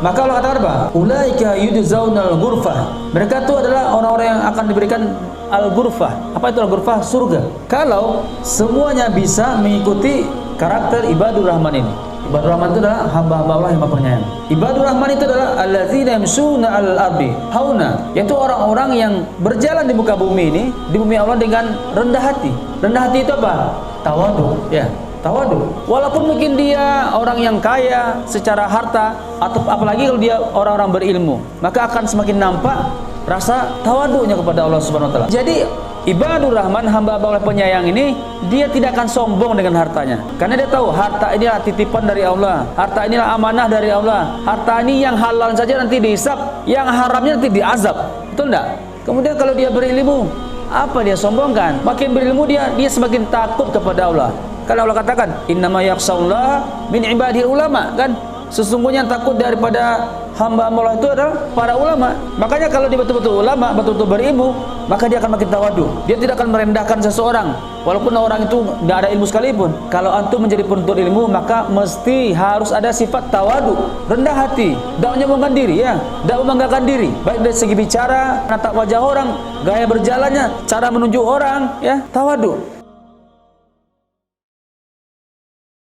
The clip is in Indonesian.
Maka Allah katakan apa? Ulaika yujzaunal ghurfah. Mereka itu adalah orang-orang yang akan diberikan al-ghurfah. Apa itu al-ghurfah? Surga. Kalau semuanya bisa mengikuti karakter ibadur rahman ini. Ibadur rahman itu adalah hamba-hamba Allah yang Maha Penyayang. Ibadur rahman itu adalah allazina yamshuna 'alal ardi hauna, yaitu orang-orang yang berjalan di muka bumi ini, di bumi Allah dengan rendah hati. Rendah hati itu apa? Tawadu, ya. Tawadu. Walaupun mungkin dia orang yang kaya secara harta, atau apalagi kalau dia orang-orang berilmu, maka akan semakin nampak rasa tawadunya kepada Allah Subhanahu wa taala. Jadi ibadur rahman, hamba Allah penyayang ini, dia tidak akan sombong dengan hartanya, karena dia tahu harta inilah titipan dari Allah, harta inilah amanah dari Allah, harta ini yang halal saja nanti dihisab, yang haramnya nanti diazab. Betul enggak? Kemudian kalau dia berilmu, apa dia sombongkan? Makin berilmu dia semakin takut kepada Allah. Karena Allah katakan, innama yakhshallaha min ibadil ulama, kan? Sesungguhnya yang takut daripada hamba Allah itu adalah para ulama. Makanya kalau dia betul-betul ulama, betul-betul berilmu, maka dia akan makin tawadu. Dia tidak akan merendahkan seseorang, walaupun orang itu tidak ada ilmu sekalipun. Kalau antum menjadi penuntut ilmu, maka mesti harus ada sifat tawadu, rendah hati, tidak menyombongkan diri, ya, tidak membanggakan diri, baik dari segi bicara, menatap wajah orang, gaya berjalannya, cara menunjuk orang, ya, tawadu.